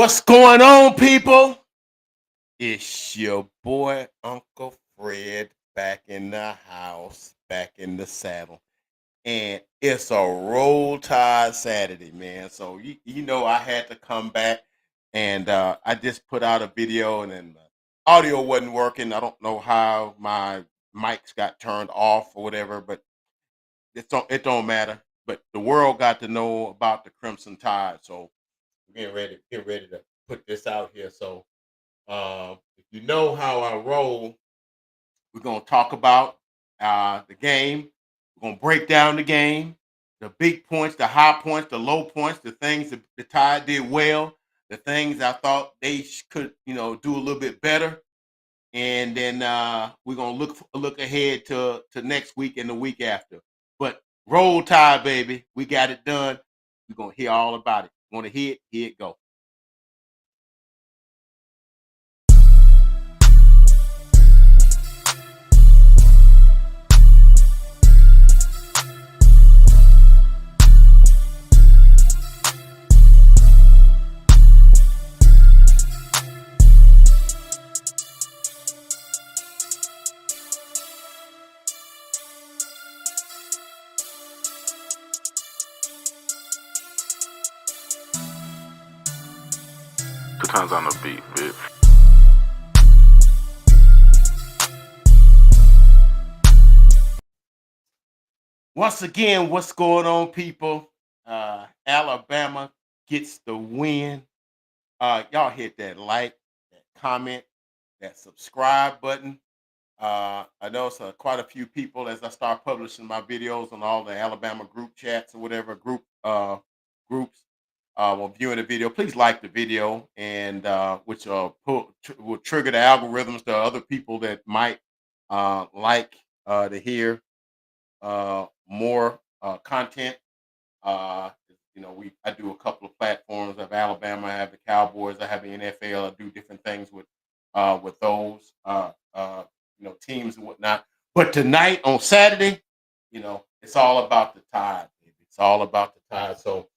What's going on, people? It's your boy, Uncle Fred, back in the house, back in the saddle. And it's a roll tide Saturday, man. So, I had to come back and I just put out a video and then the audio wasn't working. I don't know how my mics got turned off or whatever, but it don't matter. But the world got to know about the Crimson Tide. So, get ready to put this out here. So, if you know how I roll, we're going to talk about the game. We're going to break down the game, the big points, the high points, the low points, the things that the Tide did well, the things I thought they could, do a little bit better. And then we're going to look ahead to next week and the week after. But roll Tide, baby. We got it done. We're going to hear all about it. Want to hear it? Here it go. Two times on the beat, bitch. Once again, what's going on, people? Alabama gets the win. Y'all hit that like, that comment, that subscribe button. I know it's quite a few people as I start publishing my videos on all the Alabama group chats or whatever groups. While viewing the video, please like the video, and which will trigger the algorithms to other people that might like to hear more content. Uh, I do a couple of platforms. I have Alabama, I have the Cowboys, I have the NFL. I do different things with those teams and whatnot. But tonight on Saturday, it's all about the Tide, baby. It's all about the Tide. So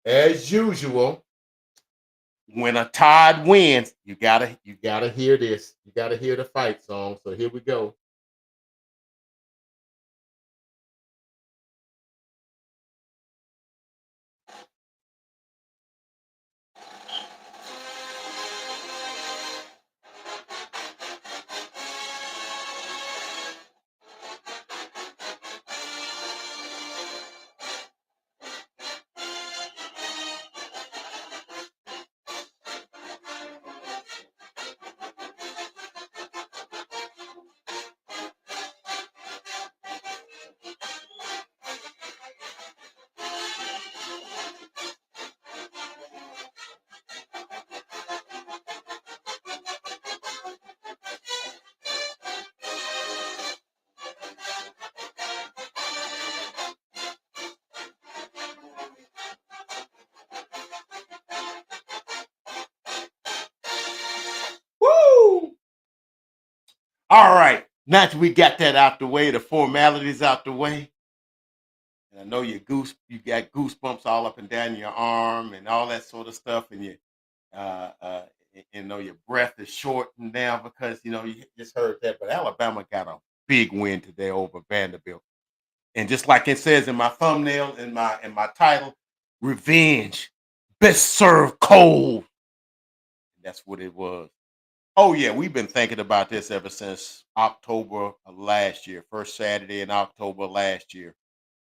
as usual, when a Tide wins, you gotta hear this. You gotta hear the fight song. So here we go. Woo! All right. Now that we got that out the way, the formalities out the way, and I know you got goosebumps all up and down your arm and all that sort of stuff, and uh, uh, your breath is shortened now because you just heard that. But Alabama got a big win today over Vanderbilt, and just like it says in my thumbnail in my title, revenge, best served cold. That's what it was. Oh yeah, we've been thinking about this ever since October of last year, first Saturday in October last year,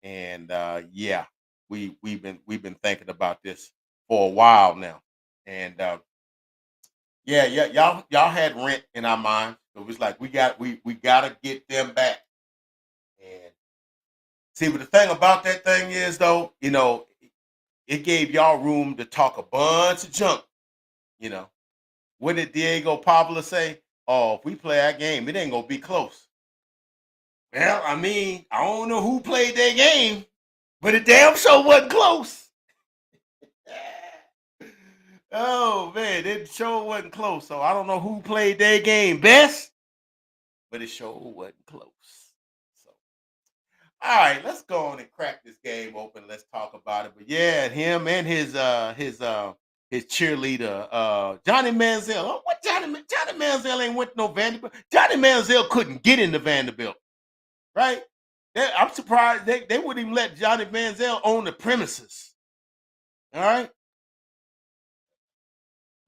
and yeah, we've been thinking about this for a while now, and yeah, yeah, y'all had rent in our mind. It was like we gotta get them back. And see, but the thing about that thing is though, it gave y'all room to talk a bunch of junk. You know, what did Diego Pablo say? Oh, if we play our game, it ain't gonna be close. Well, I mean, I don't know who played their game, but it damn sure wasn't close. Oh man, it sure wasn't close. So I don't know who played their game best, but it sure wasn't close. So all right, let's go on and crack this game open. Let's talk about it. But yeah, him and his cheerleader, Johnny Manziel. Oh, what Johnny Manziel ain't went to no Vanderbilt. Johnny Manziel couldn't get into Vanderbilt, right? I'm surprised they wouldn't even let Johnny Manziel own the premises. All right.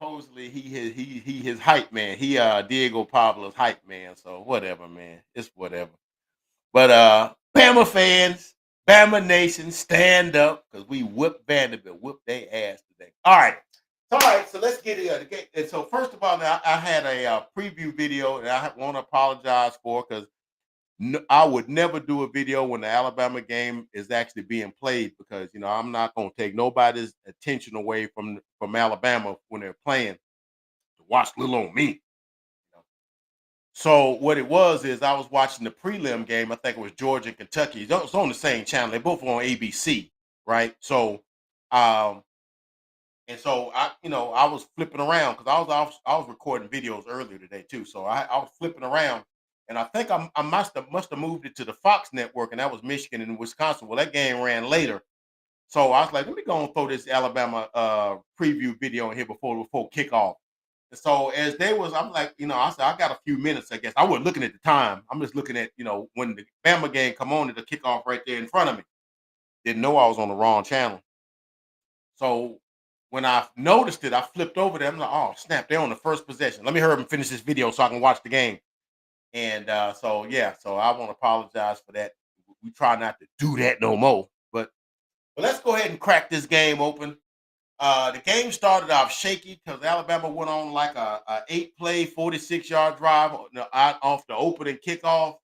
Supposedly he his hype man. He Diego Pablo's hype man. So whatever, man. It's whatever. But Bama fans, Bama Nation, stand up because we whipped Vanderbilt, whipped their ass today. All right. All right, so let's get it. And so first of all, now I had a preview video, and I want to apologize for because I would never do a video when the Alabama game is actually being played because I'm not going to take nobody's attention away from Alabama when they're playing to watch little on me. So what it was is I was watching the prelim game. I think it was Georgia and Kentucky. It's on the same channel. They both were on ABC, right? So, um, and so I was flipping around because I was recording videos earlier today too. So I was flipping around, and I think I must have moved it to the Fox network, and that was Michigan and Wisconsin. Well, that game ran later, so I was like, let me go and throw this Alabama preview video in here before kickoff. And so as they was, I'm like, I said, I got a few minutes, I guess. I wasn't looking at the time. I'm just looking at, when the Bama game come on, the kickoff right there in front of me. Didn't know I was on the wrong channel. So when I noticed it, I flipped over there. I'm like, oh snap, they're on the first possession. Let me hurry up and finish this video so I can watch the game. And so yeah, so I want to apologize for that. We try not to do that no more. But let's go ahead and crack this game open. The game started off shaky because Alabama went on like a 8-play, 46-yard drive off the opening kickoff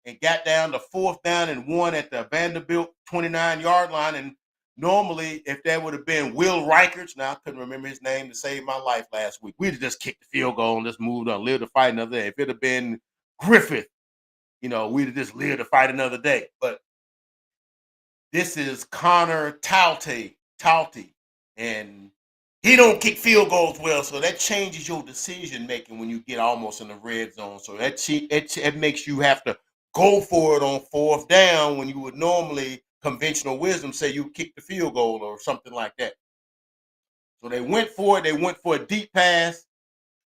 and got down to 4th down and 1 at the Vanderbilt 29-yard line. And normally, if that would have been Will Reicherts, now I couldn't remember his name to save my life last week, we'd have just kicked the field goal and just moved on, lived to fight another day. If it had been Griffith, we'd have just lived to fight another day. But this is Connor Talty, and he don't kick field goals well, so that changes your decision making when you get almost in the red zone. So it makes you have to go for it on 4th down when you would normally conventional wisdom say you kick the field goal or something like that. So they went for it. They went for a deep pass,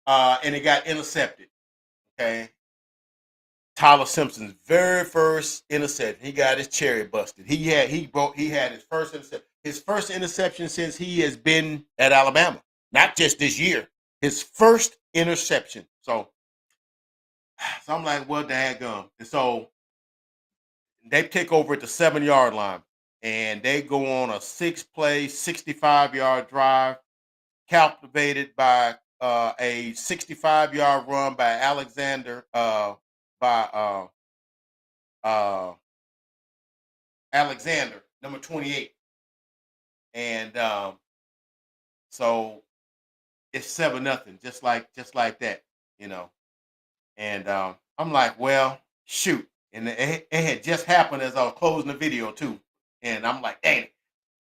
and it got intercepted. Okay, Tyler Simpson's very first interception. He got his cherry busted. He had his first interception since he has been at Alabama. Not just this year. His first interception. So I'm like, well, daggum. And so they take over at the 7-yard line and they go on a 6-play, 65-yard drive, captivated by a 65-yard run by Alexander by Alexander, number 28. And so it's 7-0, just like that, you know. And I'm like, well, shoot. And it had just happened as I was closing the video too. And I'm like, dang it.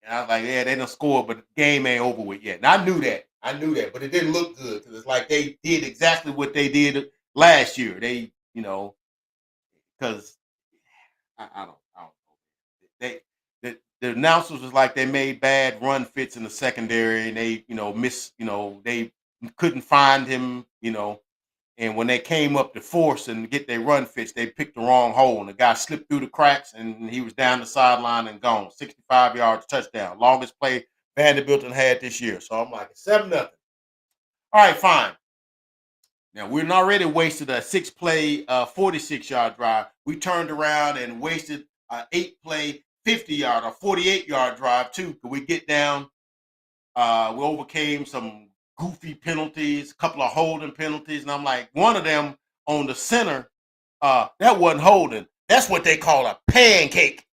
And I was like, yeah, they done scored, but the game ain't over with yet. And I knew that. But it didn't look good because it's like they did exactly what they did last year. They, because I don't know. The announcers was like they made bad run fits in the secondary and they, they couldn't find him, and when they came up to force and get their run fits, they picked the wrong hole and the guy slipped through the cracks and he was down the sideline and gone. 65 yards touchdown. Longest play Vanderbilt had this year. So I'm like, 7-0. All right, fine. Now we'd already wasted a 6-play, 46-yard drive. We turned around and wasted an 8-play, 50-yard or 48-yard drive too. Could we get down? We overcame some goofy penalties, a couple of holding penalties, and I'm like, one of them on the center, that wasn't holding. That's what they call a pancake.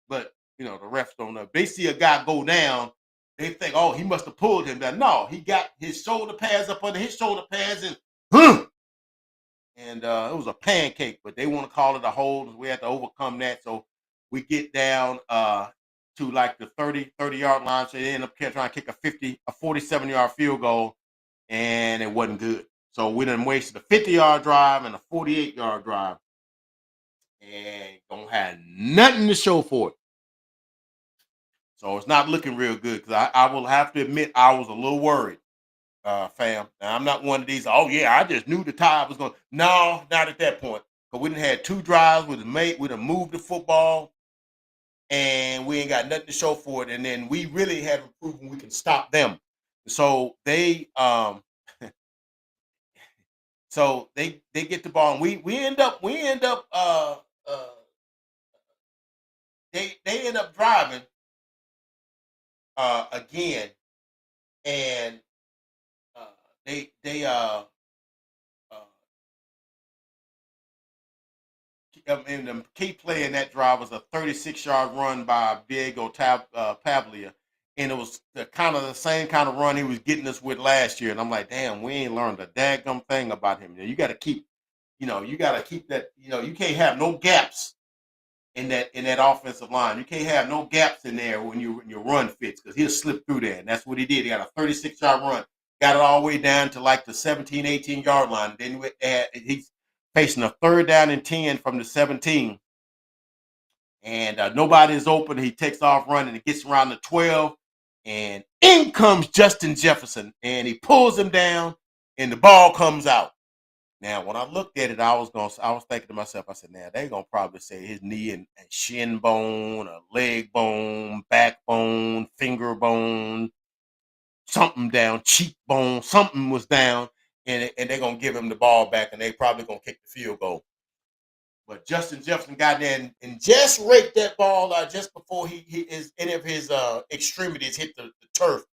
But the refs don't know. If they see a guy go down, they think, oh, he must have pulled him down. No, he got his shoulder pads up under his shoulder pads and it was a pancake, but they want to call it a hold. We had to overcome that. So we get down to like the 30-yard line. So they end up trying to kick a 47-yard field goal, and it wasn't good. So we done wasted a 50-yard drive and a 48-yard drive, and don't have nothing to show for it. So it's not looking real good because I will have to admit I was a little worried, fam. Now, I'm not one of these, oh, yeah, I just knew the Tide was going to. No, not at that point. Because we done had 2 drives, we done moved the football, and we ain't got nothing to show for it. And then we really haven't proven we can stop them. So they they get the ball, and we end up they end up driving again, and uh, they uh, and the key play in that drive was a 36-yard run by Diego Pavlia, and it was the same kind of run he was getting us with last year. And I'm like, damn, we ain't learned a daggum thing about him. You got to keep, that. You can't have no gaps in that offensive line. You can't have no gaps in there when your run fits because he'll slip through there. And that's what he did. He got a 36-yard run, got it all the way down to like the 17, 18-yard line. Then he's facing a 3rd down and 10 from the 17. And nobody is open. He takes off running and gets around the 12. And in comes Justin Jefferson. And he pulls him down and the ball comes out. Now, when I looked at it, I was thinking to myself, I said, now they're gonna probably say his knee and shin bone, a leg bone, backbone, finger bone, something down, cheekbone, something was down, and they're gonna give him the ball back, and they probably gonna kick the field goal. But Justin Jefferson got there and just raked that ball just before any of his extremities hit the turf,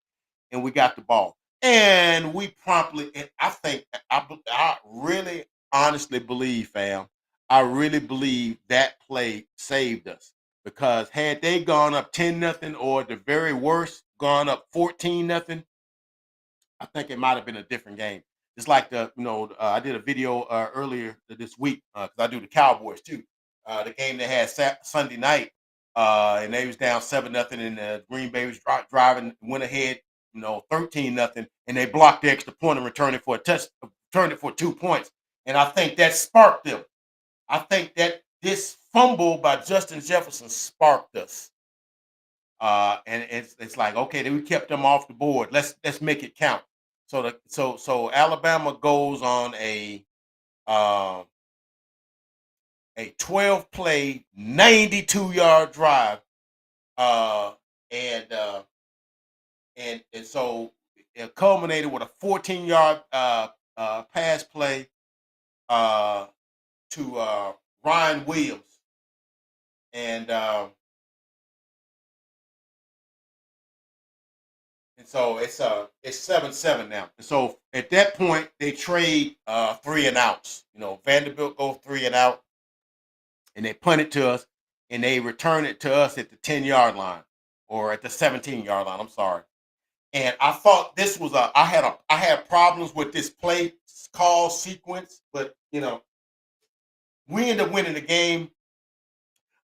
and we got the ball. And we promptly, and I think, I really honestly believe, fam, I really believe that play saved us. Because had they gone up 10-0, or at the very worst, gone up 14-0, I think it might have been a different game. It's like I did a video earlier this week because I do the Cowboys too. The game they had Sunday night, and they was down 7-0, and Green Bay was driving, went ahead, 13-0, and they blocked the extra point and returned it for 2 points. And I think that sparked them. I think that this fumble by Justin Jefferson sparked us. And it's like, okay, then we kept them off the board. Let's make it count. So Alabama goes on uh, a 12-play, 92-yard drive, uh, and so it culminated with a 14-yard pass play to Ryan Williams, and so it's 7-7 now. And so at that point they trade 3 and outs. Vanderbilt go 3 and out, and they punt it to us, and they return it to us at the 10-yard line, or at the 17-yard line. I'm sorry. And I thought this was I had problems with this play call sequence, but we end up winning the game.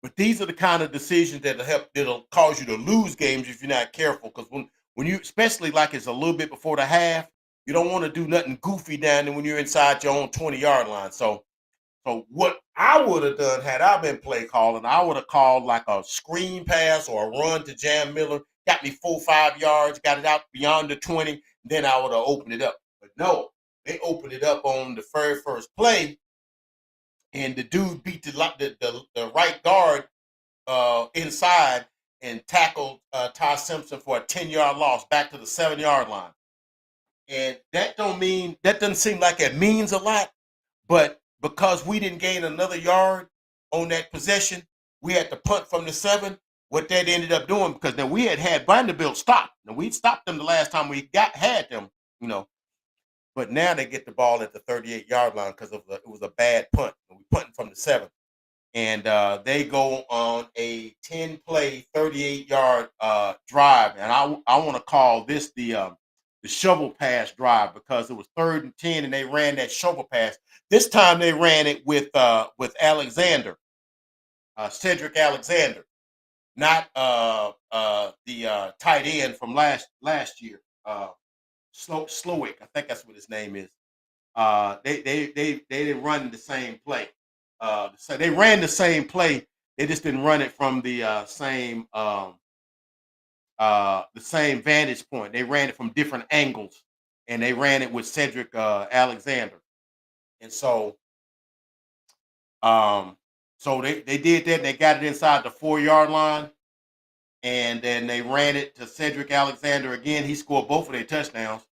But these are the kind of decisions that'll cause you to lose games if you're not careful. Because when you, especially like it's a little bit before the half, you don't want to do nothing goofy down there when you're inside your own 20-yard line. So what I would have done had I been play calling, I would have called like a screen pass or a run to Jam Miller, got me 4 or 5 yards, got it out beyond the 20, then I would have opened it up. But no, they opened it up on the very first play, and the dude beat the right guard inside and tackled Ty Simpson for a 10-yard loss back to the 7-yard line. And that doesn't seem like it means a lot, but because we didn't gain another yard on that possession, we had to punt from the 7. What that ended up doing, because then we had Vanderbilt stopped. And we stopped them the last time we had them, you know. But now they get the ball at the 38-yard line because it was a bad punt. We punting from the 7. And they go on a 10-play, 38-yard drive. And I want to call this the shovel pass drive, because it was 3rd and 10, and they ran that shovel pass. This time they ran it with Alexander, Cedric Alexander, not the tight end from last year, Slowick. I think that's what his name is. They didn't run the same play. So they ran the same play. They just didn't run it from the same vantage point. They ran it from different angles, and they ran it with Cedric Alexander. And um, so they did that. And they got it inside the 4-yard line, and then they ran it to Cedric Alexander again. He scored both of their touchdowns,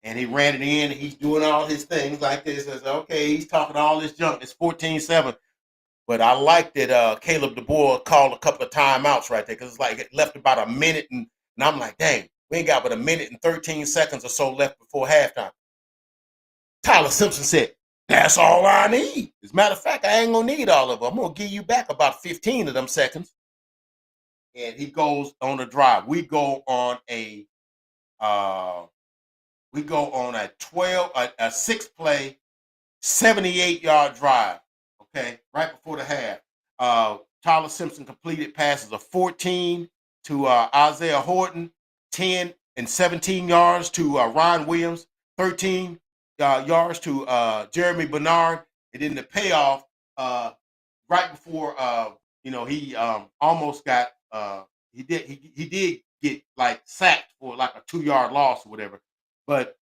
and he ran it in. And he's doing all his things like this. I said, okay, he's talking all this junk. It's 14-7. But I like that Caleb DeBoer called a couple of timeouts right there, because it's like it left about a minute, and I'm like, dang, we ain't got but a minute and 13 seconds or so left before halftime. Tyler Simpson said, that's all I need. As a matter of fact, I ain't going to need all of them. I'm going to give you back about 15 of them seconds. And he goes on a drive. We go on a 6-play, 78-yard drive. Okay, right before the half. Tyler Simpson completed passes of 14 to Isaiah Horton, 10 and 17 yards to Ryan Williams, 13 yards to Jeremy Bernard, and then the payoff right before he almost got he did get like sacked for like a 2-yard loss or whatever, but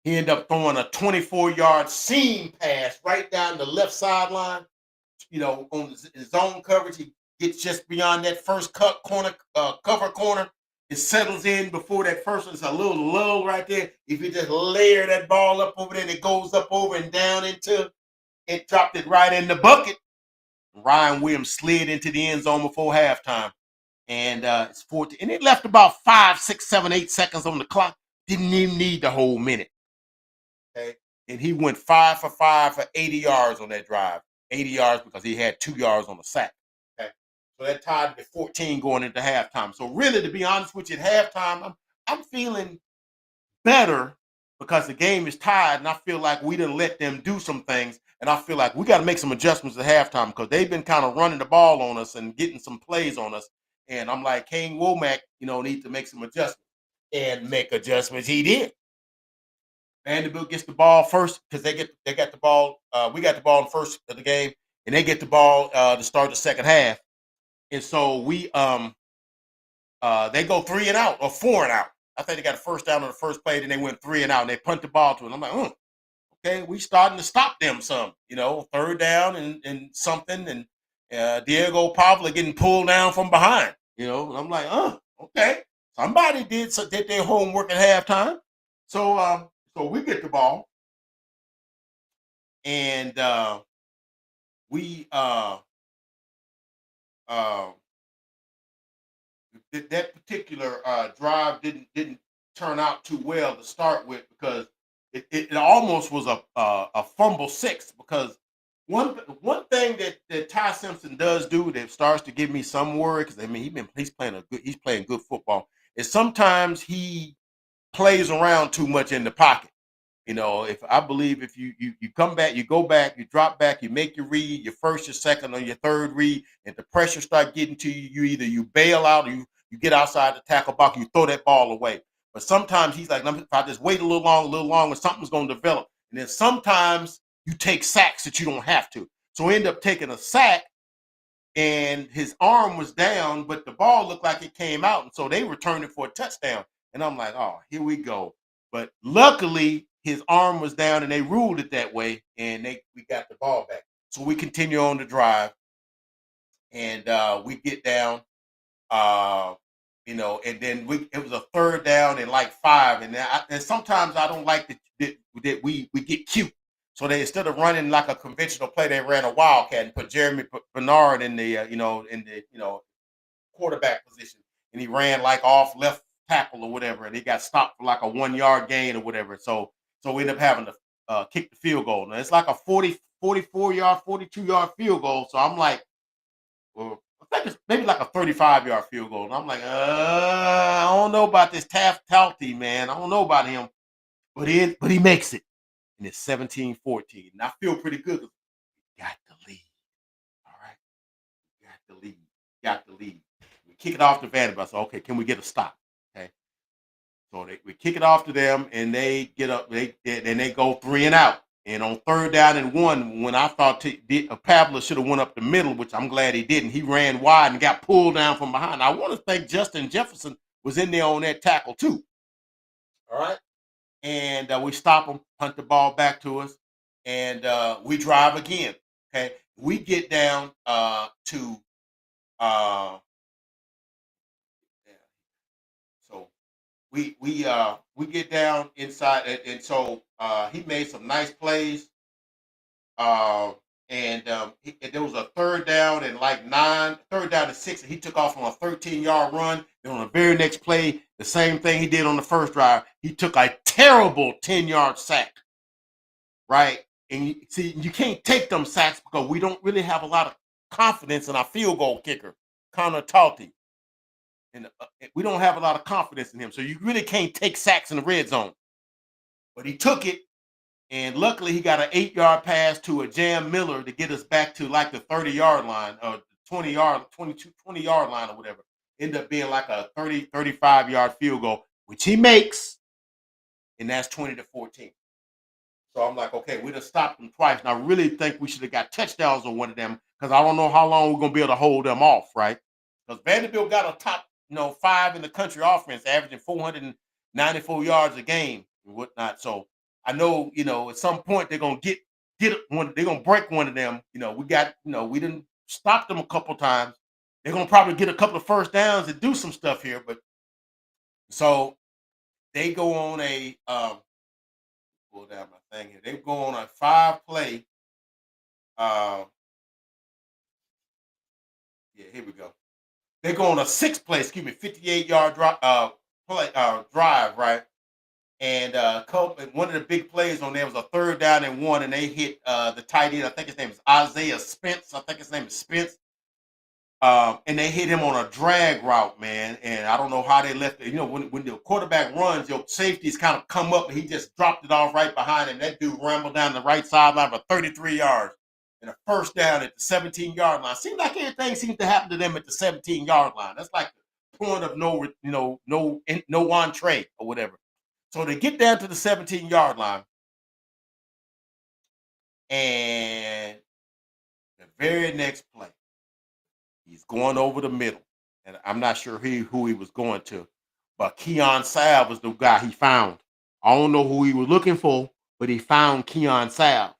he ended up throwing a 24-yard seam pass right down the left sideline. On his zone coverage, he gets just beyond that first cover corner. It settles in before that first one's a little lull right there. If you just layer that ball up over there, and it goes up over and down into it, dropped it right in the bucket. Ryan Williams slid into the end zone before halftime. And it's 14. And it left about 5, 6, 7, 8 seconds on the clock. Didn't even need the whole minute. Okay. And he went 5 for 5 for 80 yards on that drive. 80 yards because he had 2 yards on the sack. Okay. So that tied to 14 going into halftime. So really, to be honest with you, at halftime, I'm feeling better because the game is tied, and I feel like we didn't let them do some things. And I feel like we got to make some adjustments at halftime, because they've been kind of running the ball on us and getting some plays on us. And I'm like, Kane Womack, need to make some adjustments. And make adjustments he did. Vanderbilt gets the ball first because they got the ball. We got the ball in the first of the game, and they get the ball to start the second half. And so they go 3 and out or 4 and out. I think they got a first down on the first play, then they went 3 and out, and they punt the ball to it. I'm like, okay, we starting to stop them some. 3rd down and something, and Diego Pavla getting pulled down from behind. And I'm like, okay, somebody did their homework at halftime. So we get the ball, and we that particular drive didn't turn out too well to start with, because it almost was a fumble 6, because one thing that Ty Simpson does do that starts to give me some worry, because he's playing good football, is sometimes he plays around too much in the pocket. If you come back, you go back, you drop back, you make your read, your first, your second, or your third read, and the pressure start getting to you, you bail out, or you get outside the tackle box, you throw that ball away. But sometimes he's like, if I just wait a little longer, something's going to develop. And then sometimes you take sacks that you don't have to. So we end up taking a sack, and his arm was down, but the ball looked like it came out, and so they returned it for a touchdown. And I'm like, oh, here we go. But luckily, his arm was down, and they ruled it that way, and we got the ball back. So we continue on the drive, and we get down. And then it was a third down and like 5, and sometimes I don't like that we get cute. So they, instead of running like a conventional play, they ran a wildcat and put Jeremy Bernard in the quarterback position, and he ran like off left tackle or whatever, and he got stopped for like a 1 yard gain or whatever. So we ended up having to kick the field goal. Now it's like a 44 yard, 42 yard field goal. So I'm like, well, I think it's maybe like a 35 yard field goal. And I'm like, I don't know about this Taft Talty, man. I don't know about him. But he makes it. And it's 17-14. And I feel pretty good. Got the lead. All right. Got the lead. Got the lead. We kick it off to Vanderbilt. So, okay, can we get a stop? Okay. So we kick it off to them, and they get up. They go 3 and out. And on third down and 1, when I thought Pavla should have went up the middle, which I'm glad he didn't, he ran wide and got pulled down from behind. I want to think Justin Jefferson was in there on that tackle too. All right. And we stop them, punt the ball back to us, and we drive again. Okay. We get down to so we get down inside, and so he made some nice plays. Uh, and there was a third down and like 9, third down and 6, and he took off on a 13-yard run. Then on the very next play, the same thing he did on the first drive, he took a terrible 10-yard sack, right? And you can't take them sacks because we don't really have a lot of confidence in our field goal kicker, Connor Talty. And we don't have a lot of confidence in him. So you really can't take sacks in the red zone. But he took it, and luckily he got an 8-yard pass to a Jam Miller to get us back to like the 30-yard line or 20-yard line or whatever. Ended up being like a 30, 35-yard field goal, which he makes, and that's 20-14. So I'm like, okay, we done stopped them twice. And I really think we should have got touchdowns on one of them because I don't know how long we're going to be able to hold them off, right? Because Vanderbilt got a top, 5 in the country offense, averaging 494 yards a game and whatnot. So I know, at some point they're going to get one. They're going to break one of them. We didn't stop them a couple times. They're going to probably get a couple of first downs and do some stuff here. But so they go on a pull down my thing here. They go on a 5-play. Here we go. They go on a 6-play, 58-yard drive, right? And one of the big plays on there was a third down and 1, and they hit the tight end. I think his name is Isaiah Spence. I think his name is Spence. And they hit him on a drag route, man. And I don't know how they left it. When the quarterback runs, your safeties kind of come up, and he just dropped it off right behind him. That dude rambled down the right sideline for 33 yards and a first down at the 17-yard line. Seems like everything seems to happen to them at the 17-yard line. That's like the point of no entree or whatever. So they get down to the 17-yard line, and the very next play, he's going over the middle, and I'm not sure who he was going to, but Keon Sabb was the guy he found. I don't know who he was looking for, but he found Keon Sabb.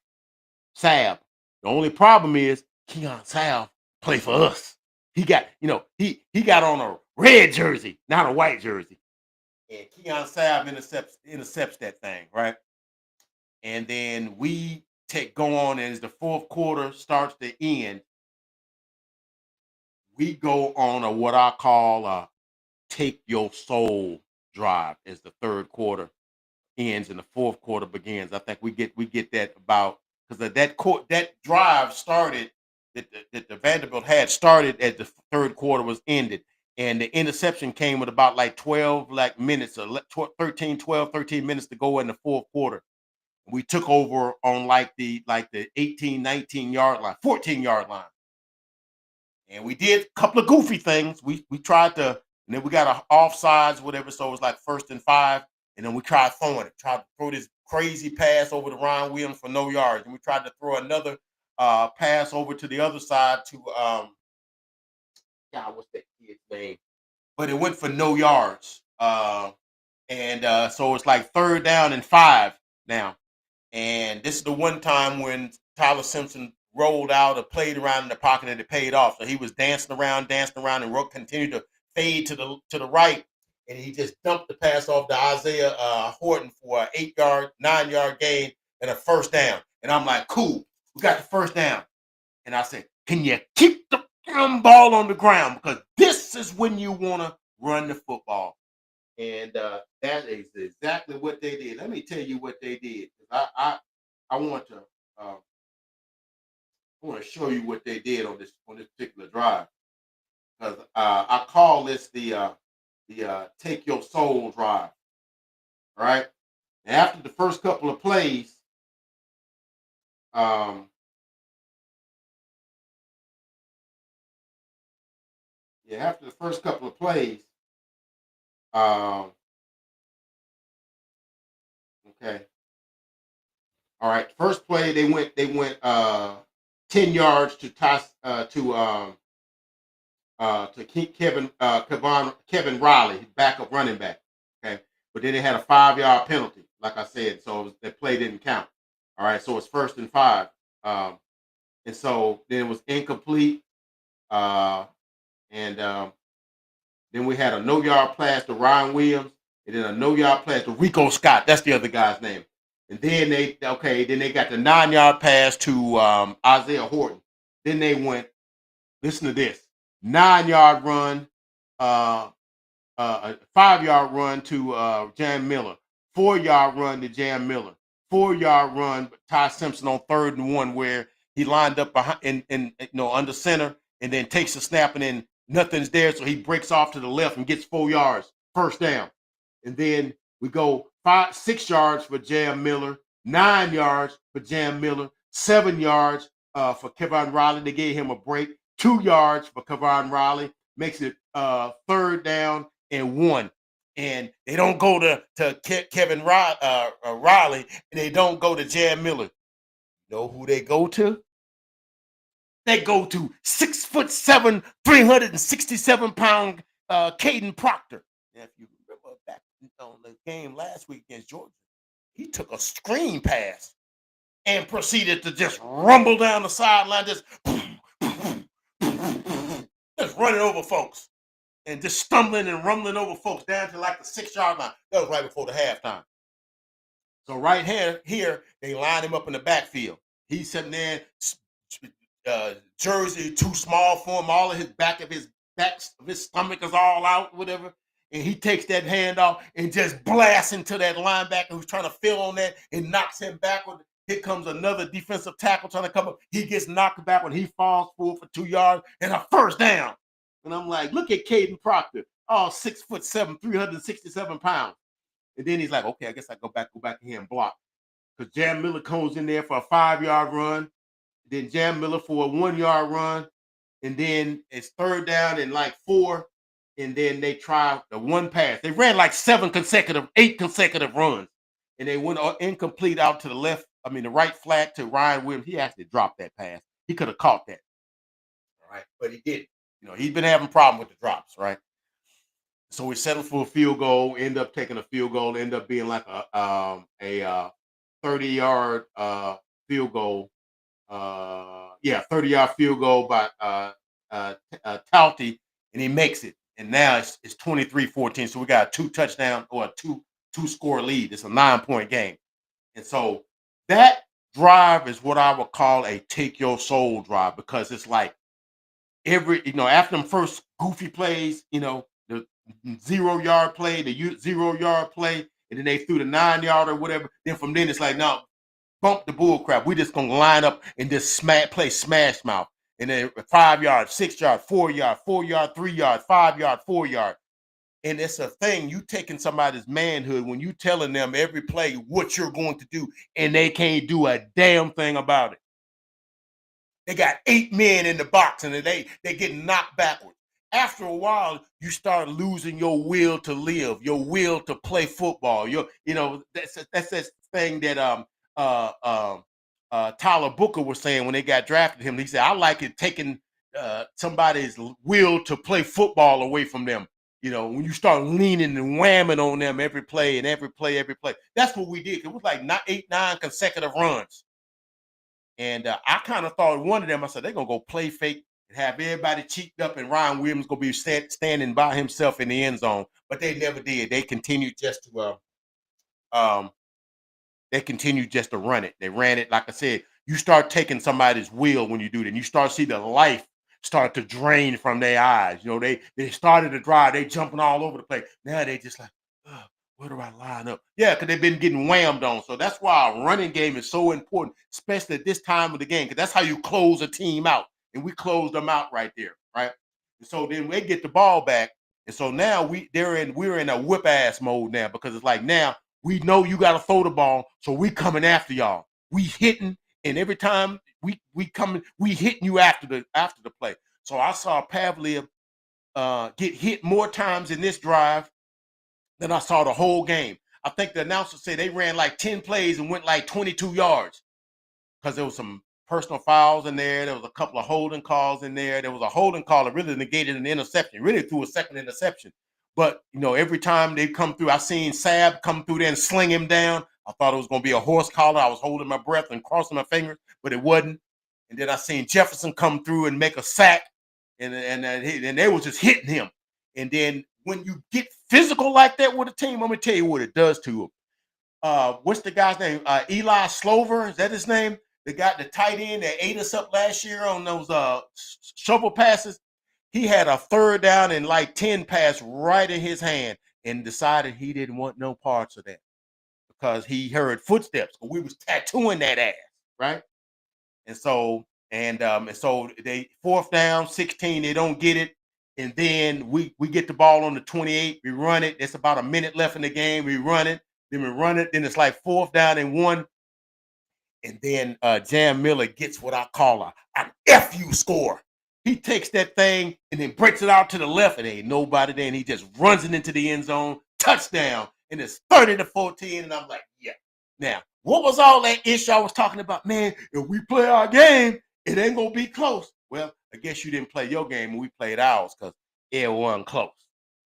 The only problem is Keon Sabb play for us. He got, he got on a red jersey, not a white jersey, and Keon Sabb intercepts that thing, right? And then we go on as the fourth quarter starts to end. We go on what I call a take your soul drive as the third quarter ends and the fourth quarter begins. I think we get that about because that drive started that the Vanderbilt had started as the third quarter was ended. And the interception came with about like 12 minutes or 13 minutes to go in the fourth quarter. We took over on like the 18, 19-yard line, 14-yard line. And we did a couple of goofy things. We tried to, and then we got a offsides, whatever. So it was like 1st and 5. And then we tried throwing it, tried to throw this crazy pass over to Ryan Williams for no yards. And we tried to throw another pass over to the other side to what's that kid's name? But it went for no yards. So it's like 3rd down and 5 now. And this is the one time when Tyler Simpson rolled out or played around in the pocket and it paid off. So he was dancing around, and continued to fade to the right, and he just dumped the pass off to Isaiah Horton for an 9-yard gain and a first down. And I'm like, cool, we got the first down. And I said, can you keep the damn ball on the ground? Because this is when you want to run the football. And that is exactly what they did. Let me tell you what they did. I want to show you what they did on this particular drive, because I call this the take your soul drive. All right. And after the first couple of plays, after the first couple of plays, okay. All right. First play, they went 10 yards to toss to keep Kevin Riley, backup running back. Okay. But then they had a 5-yard penalty, like I said, so that play didn't count. All right, so it's 1st and 5. And so then it was incomplete. And then we had a no-yard pass to Ryan Williams, and then a no-yard pass to Rico Scott. That's the other guy's name. And then they got the 9-yard pass to Isaiah Horton. Then they went, listen to this, 9-yard run, a 5-yard run to Jan Miller, 4-yard run to Jan Miller, 4-yard run Ty Simpson on 3rd and 1, where he lined up behind in under center, and then takes the snap, and then nothing's there, so he breaks off to the left and gets 4 yards, first down. And then we go 6 yards for Jan Miller, 9 yards for Jan Miller, 7 yards for Kevin Riley. They gave him a break. 2 yards for Kevin Riley, makes it 3rd down and 1. And they don't go to Kevin Riley, and they don't go to Jan Miller. You know who they go to? They go to 6'7", 367-pound Caden Proctor. Now, if you remember back on the game last week against Georgia, he took a screen pass and proceeded to just rumble down the sideline, just running over folks and just stumbling and rumbling over folks down to like the 6-yard line. That was right before the halftime. So right here, they line him up in the backfield. He's sitting there, jersey too small for him. All of his back of his stomach is all out, whatever. And he takes that hand off and just blasts into that linebacker who's trying to fill on that and knocks him backward. Here comes another defensive tackle trying to come up. He gets knocked back when he falls forward for 2 yards and a first down. And I'm like, look at Caden Proctor, all 6'7", 367 pounds. And then he's like, okay, I guess I go back here and block. Because Jan Miller comes in there for a 5-yard run. Then Jan Miller for a 1-yard run. And then it's 3rd down and like 4. And then they try the one pass. They ran like 8 consecutive runs. And they went incomplete out to the right flat to Ryan Williams. He actually dropped that pass. He could have caught that. All right, but he didn't. He's been having a problem with the drops, right? So we settled for a field goal, end up taking a field goal, end up being like a 30-yard field goal. 30-yard field goal by Tauti, and he makes it. And now it's 23-14. So we got a 2-touchdown or a two-score lead. It's a 9-point game. And so that drive is what I would call a take your soul drive, because it's like after them first goofy plays, the 0-yard play, the 0-yard play, and then they threw the 9-yard or whatever. Then from then it's like, no, bump the bull crap. We're just gonna line up and just play smash mouth. And then 5 yard, 6 yard, 4 yard, 4 yard, 3 yard, 5 yard, 4 yard. And it's a thing. You taking somebody's manhood when you telling them every play what you're going to do, and they can't do a damn thing about it. They got 8 men in the box, and they get knocked backwards. After a while, you start losing your will to live, your will to play football. That's that thing that Tyler Booker was saying when they got drafted him. He said, I like it taking somebody's will to play football away from them. When you start leaning and whamming on them every play. That's what we did. It was like 8-9 consecutive runs. And I kind of thought one of them, I said, they're going to go play fake and have everybody cheeked up, and Ryan Williams gonna be standing by himself in the end zone. But they never did. They continued just to um, run it. They ran it, like I said. You start taking somebody's will when you do that. And you start to see the life start to drain from their eyes. You know, they started to drive. They jumping all over the place. Now they just like, oh, where do I line up? Yeah, because they've been getting whammed on. So that's why a running game is so important, especially at this time of the game, because that's how you close a team out. And we closed them out right there, right? And so then they get the ball back. And so now we're in a whip ass mode now, because it's like now we know you got to throw the ball, so we coming after y'all. We hitting, and every time we coming, we hitting you after the play. So I saw Pavlia get hit more times in this drive than I saw the whole game. I think the announcer said they ran like 10 plays and went like 22 yards, because there was some personal fouls in there. There was a couple of holding calls in there. There was a holding call that really negated an interception, really threw a second interception. But, every time they come through, I seen Sab come through there and sling him down. I thought it was going to be a horse collar. I was holding my breath and crossing my fingers, but it wasn't. And then I seen Jefferson come through and make a sack, and they was just hitting him. And then when you get physical like that with a team, I'm going to tell you what it does to them. What's the guy's name? Eli Slover, is that his name? The tight end that ate us up last year on those shovel passes. He had a third down and like 10 pass right in his hand, and decided he didn't want no parts of that, because he heard footsteps. We was tattooing that ass, right? And so they fourth down, 16, they don't get it. And then we get the ball on the 28, we run it. It's about a minute left in the game. We run it, then we run it, then it's like fourth down and 1. And then Jam Miller gets what I call an FU score. He takes that thing and then breaks it out to the left, and ain't nobody there, and he just runs it into the end zone, touchdown, and it's 30-14. And I'm like, yeah. Now, what was all that issue I was talking about? Man, if we play our game, it ain't gonna be close. Well, I guess you didn't play your game and we played ours, because it wasn't close.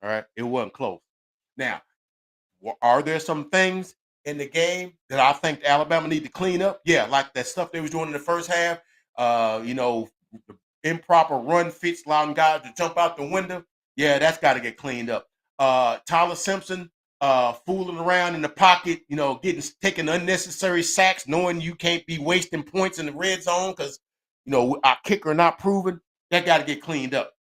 All right, it wasn't close. Now, are there some things in the game that I think Alabama need to clean up? Yeah, like that stuff they was doing in the first half. The improper run fits, allowing guys to jump out the window. Yeah, that's got to get cleaned up. Tyler Simpson fooling around in the pocket, taking unnecessary sacks, knowing you can't be wasting points in the red zone because our kicker not proven. That got to get cleaned up.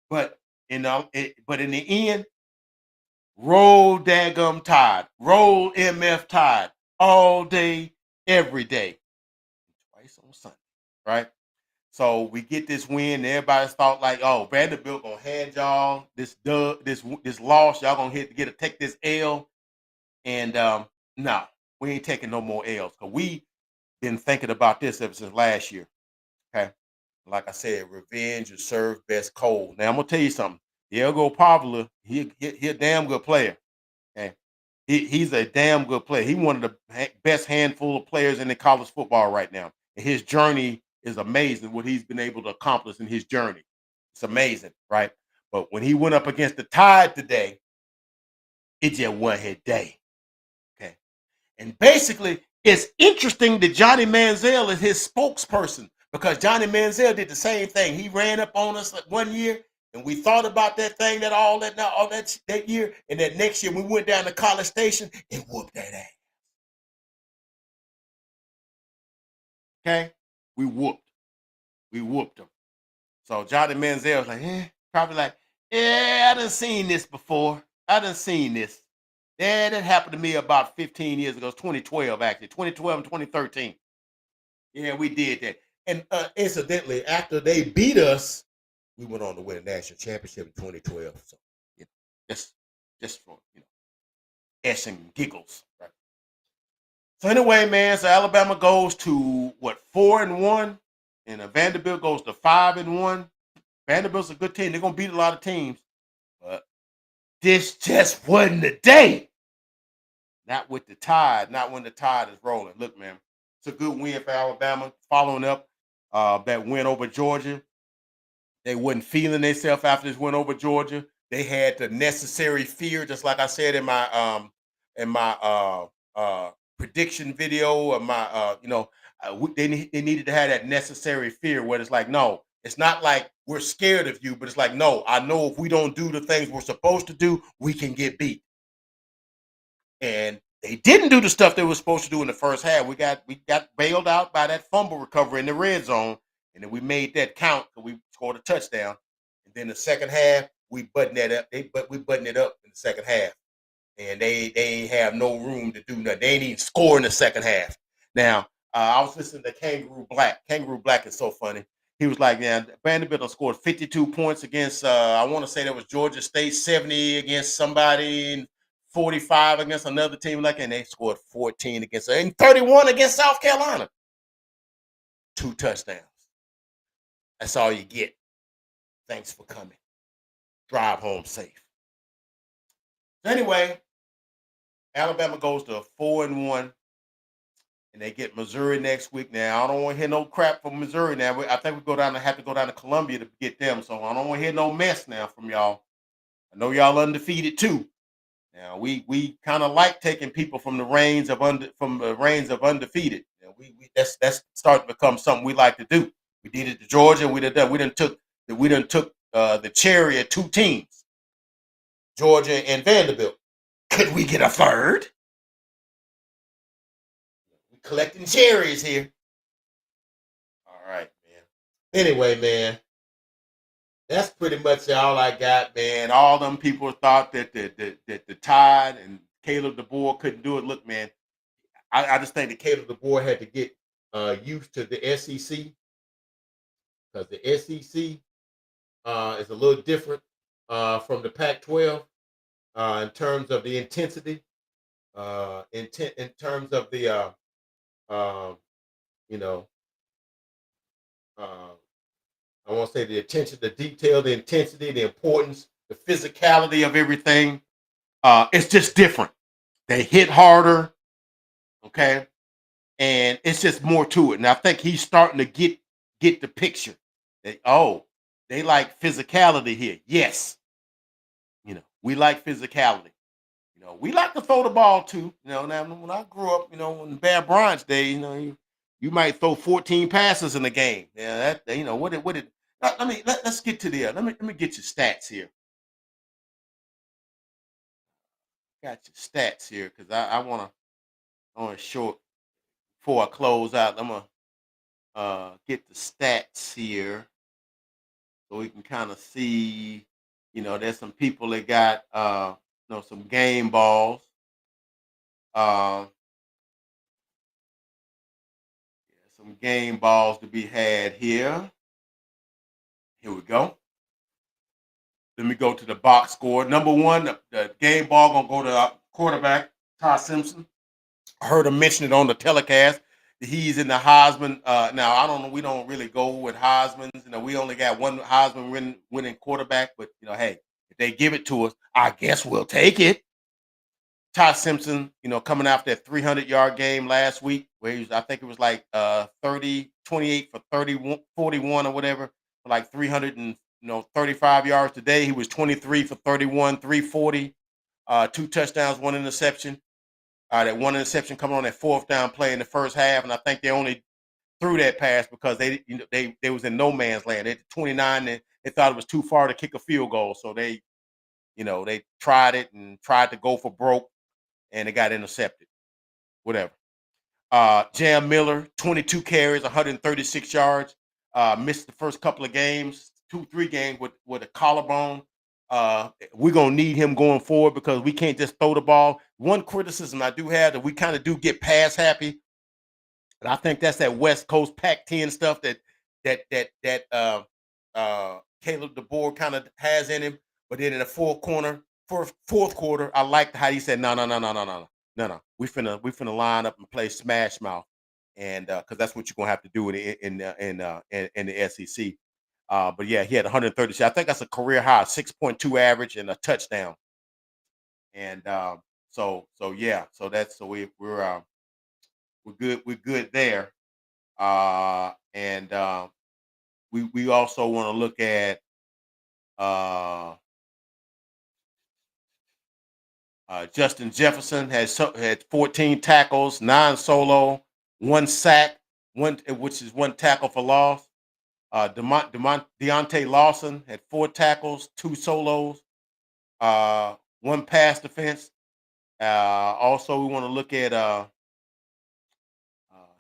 But but in the end, roll daggum Tide, roll MF Tide all day, every day, twice on Sunday, right? So we get this win. And everybody's thought like, oh, Vanderbilt gonna hand y'all this loss. Y'all gonna take this L. And no, we ain't taking no more L's, because we been thinking about this ever since last year. Okay, like I said, revenge is served best cold. Now I'm gonna tell you something. Diego Pavla, he a damn good player. Okay, he's a damn good player. He's one of the best handful of players in the college football right now. And his journey is amazing, what he's been able to accomplish in his journey. It's amazing, right? But when he went up against the Tide today, it just wasn't his day. Okay. And basically, it's interesting that Johnny Manziel is his spokesperson, because Johnny Manziel did the same thing. He ran up on us like 1 year, and we thought about that thing that year, and that next year we went down to College Station and whooped that ass. Okay, we whooped them. So Johnny Manziel was like, probably like, yeah, I done seen this before. I done seen this. Yeah, that happened to me about 15 years ago. It's 2012, actually. 2012 and 2013. Yeah, we did that. And incidentally, after they beat us, we went on to win a national championship in 2012. So, just for, S and giggles. Right? So anyway, man, so Alabama goes to, 4-1? And Vanderbilt goes to 5-1. Vanderbilt's a good team. They're going to beat a lot of teams. But this just wasn't the day. Not with the Tide. Not when the Tide is rolling. Look, man, it's a good win for Alabama. Following up that win over Georgia. They wasn't feeling themselves after this win over Georgia. They had the necessary fear, just like I said in my prediction video, or my they needed to have that necessary fear, where it's like, no, It's not like we're scared of you, but it's like, no, I know if we don't do the things we're supposed to do, we can get beat. And they didn't do the stuff they were supposed to do in the first half. We got bailed out by that fumble recovery in the red zone, and then we made that count because we scored a touchdown. And then the second half, we buttoned that up. We buttoned it up in the second half, and they have no room to do nothing. They ain't even score in the second half. Now, I was listening to Kangaroo Black. Kangaroo Black is so funny. He was like, "Yeah, Vanderbilt scored 52 points against. I want to say that was Georgia State, 70 against somebody, and 45 against another team. Like, and they scored 14 against and 31 against South Carolina. 2 touchdowns. That's all you get. Thanks for coming. Drive home safe." So anyway, Alabama goes to 4-1. And they get Missouri next week. Now I don't want to hear no crap from Missouri. Now I think we have to go down to Columbia to get them. So I don't want to hear no mess now from y'all. I know y'all undefeated too. Now we kind of like taking people from the reigns of undefeated. You know, that's starting to become something we like to do. We did it to Georgia. We done took the cherry at 2 teams, Georgia and Vanderbilt. Could we get a third? We collecting cherries here. All right, man. Anyway, man, that's pretty much all I got, man. All them people thought that the Tide and Caleb DeBoer couldn't do it. Look, man, I just think that Caleb DeBoer had to get used to the SEC because the SEC is a little different from the Pac-12 in terms of the intensity, in terms of the you know, uh, I want to say the attention, the detail, the intensity, the importance, the physicality of everything. It's just different. They hit harder, okay, and it's just more to it. And I think he's starting to get the picture. That, oh, they like physicality here. Yes, we like physicality. We like to throw the ball too. Now when I grew up, in Bear Bryant's day, you might throw 14 passes in a game. Yeah, that what did let's get to the let me get your stats here. Got your stats here because I want to show it before I close out. I'm gonna get the stats here so we can kind of see. There's some people that got some game balls. Uh, some game balls to be had here. Here we go. Let me go to the box score. Number one, the game ball gonna go to quarterback Ty Simpson. I heard him mention it on the telecast. He's in the Heisman. Now I don't know. We don't really go with Heisman's. We only got one Heisman winning quarterback. But hey, if they give it to us, I guess we'll take it. Ty Simpson, coming off that 300-yard game last week, where I think it was like 28 for 31, 41 or whatever, for like 300 and 35 yards today. He was 23 for 31, 340, 2 touchdowns, 1 interception. That 1 interception coming on that fourth down play in the first half, and I think they only threw that pass because they was in no man's land. At 29, and they thought it was too far to kick a field goal, so they tried it and tried to go for broke, and it got intercepted. Whatever. Jam Miller, 22 carries, 136 yards. Missed the first couple of games, 2-3 games with a collarbone. We're gonna need him going forward because we can't just throw the ball. One criticism I do have that we kind of do get pass happy, and I think that's that West Coast Pac-10 stuff that Caleb DeBoer kind of has in him. But then in the fourth quarter, I liked how he said, no, no, no, no, no, no, no, no. We finna line up and play smash mouth, and because that's what you're gonna have to do in the SEC. But yeah, he had 130. I think that's a career high, 6.2 average and a touchdown. And so yeah, we're good. We're good there. And we also want to look at uh, Justin Jefferson had 14 tackles, 9 solo, 1 sack, which is 1 tackle for loss. Deontay Lawson had 4 tackles, 2 solos, one pass defense. Also, we want to look at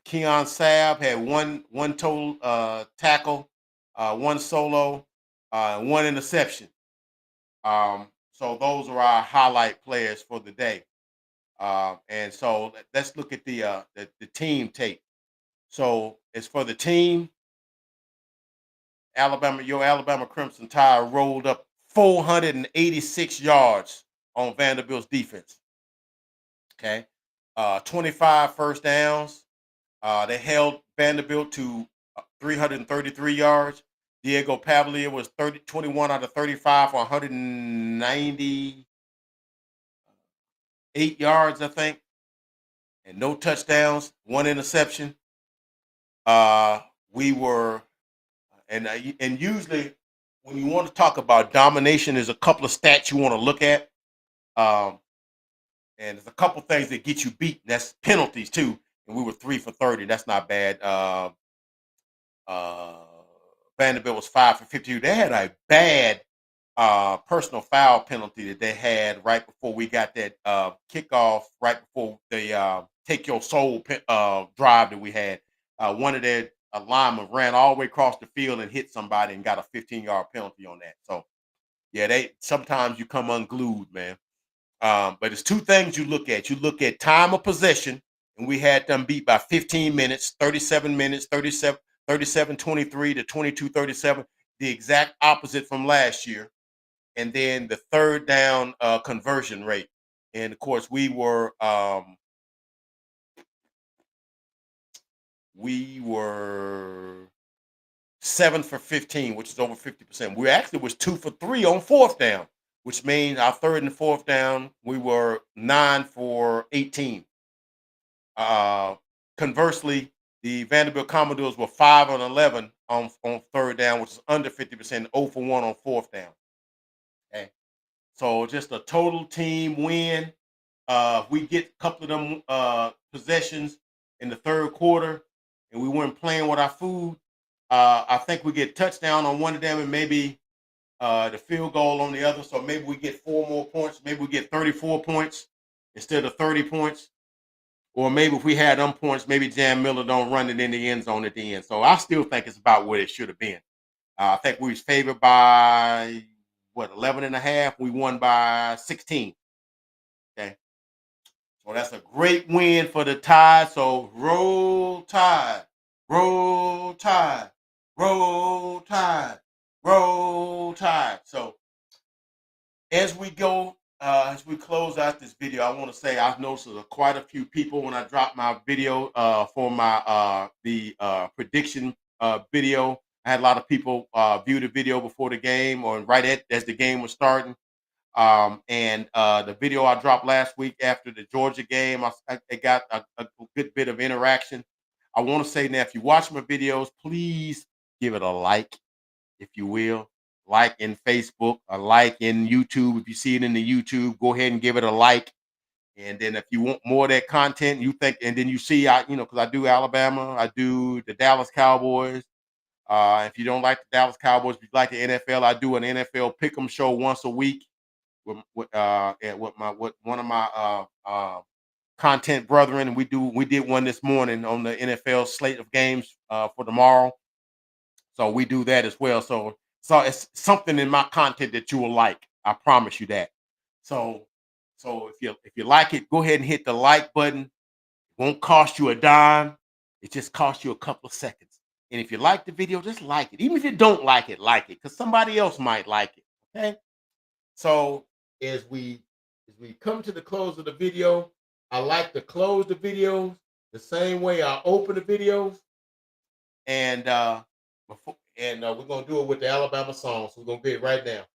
Keon Sabb had one total tackle, 1 solo, 1 interception. So those are our highlight players for the day. And so let's look at the team tape. So as for the team, your Alabama Crimson Tide rolled up 486 yards on Vanderbilt's defense. Okay, 25 first downs. They held Vanderbilt to 333 yards. Diego Pavilier was 21 out of 35 for 198 yards, I think, and no touchdowns, 1 interception. We were, and usually when you want to talk about domination, there's a couple of stats you want to look at, and there's a couple things that get you beat. That's penalties too, and we were 3 for 30. That's not bad. Uh, Vanderbilt was 5 for 52. They had a bad personal foul penalty that they had right before we got that kickoff, right before the take your soul drive that we had. One of their linemen ran all the way across the field and hit somebody and got a 15-yard penalty on that. So yeah, they sometimes you come unglued, man. But it's 2 things you look at. You look at time of possession, and we had them beat by 15 minutes, 37 minutes, 37-23 to 22-37, the exact opposite from last year. And then the third down conversion rate. And of course, we were 7 for 15, which is over 50%. We actually was 2 for 3 on 4th down, which means our 3rd and 4th down, we were 9 for 18. Conversely, the Vanderbilt Commodores were 5 on 11 on 3rd down, which is under 50%, 0 for 1 on 4th down. Okay. So just a total team win. We get a couple of them possessions in the 3rd quarter, and we weren't playing with our food. I think we get touchdown on one of them, and maybe the field goal on the other. So maybe we get 4 more points. Maybe we get 34 points instead of 30 points. Or maybe if we had them points, maybe Jam Miller don't run it in the end zone at the end. So I still think it's about what it should have been. I think we was favored by 11 and a half. We won by 16. Okay. So that's a great win for the Tide. So roll Tide, roll Tide, roll Tide, roll Tide. So as we go, as we close out this video, I want to say I've noticed quite a few people when I drop my video for my the prediction video. I had a lot of people view the video before the game or as the game was starting. And the video I dropped last week after the Georgia game, I got a good bit of interaction. I want to say now, if you watch my videos, please give it a like, if you will. Like in Facebook, a like in YouTube. If you see it in the YouTube, go ahead and give it a like. And then if you want more of that content, and then you see, because I do Alabama, I do the Dallas Cowboys. If you don't like the Dallas Cowboys, if you like the NFL, I do an NFL Pick'em show once a week with one of my content brethren, and we did one this morning on the NFL slate of games for tomorrow. So we do that as well. So it's something in my content that you will like. I promise you that. So if you like it, go ahead and hit the like button. It won't cost you a dime. It just costs you a couple of seconds. And if you like the video, just like it. Even if you don't like it, because somebody else might like it. Okay. So as we come to the close of the video, I like to close the videos the same way I open the videos. And we're gonna do it with the Alabama song. So we're gonna get it right now.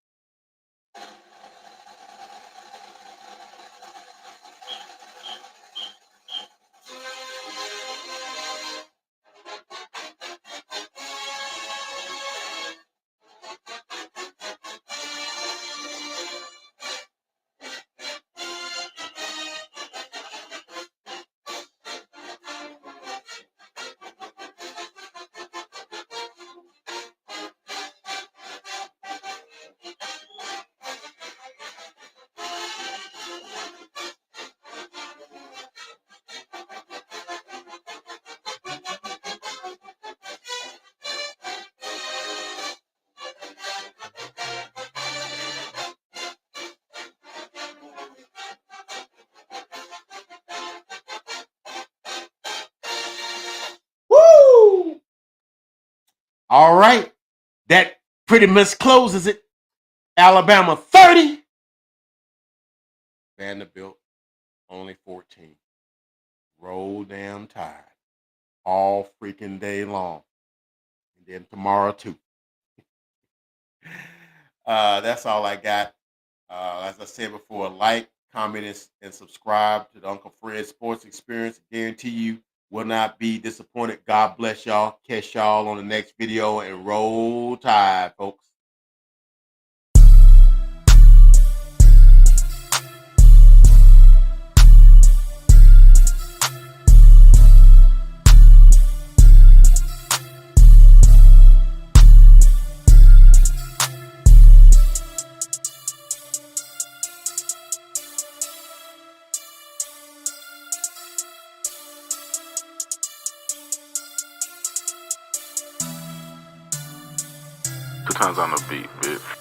All right. That pretty much closes it. Alabama 30. Vanderbilt only 14. Roll damn Tide all freaking day long. And then tomorrow too. That's all I got. As I said before, like, comment, and subscribe to the Uncle Fred Sports Experience. Guarantee you will not be disappointed. God bless y'all. Catch y'all on the next video and roll tide, folks. Two times on the beat, bitch.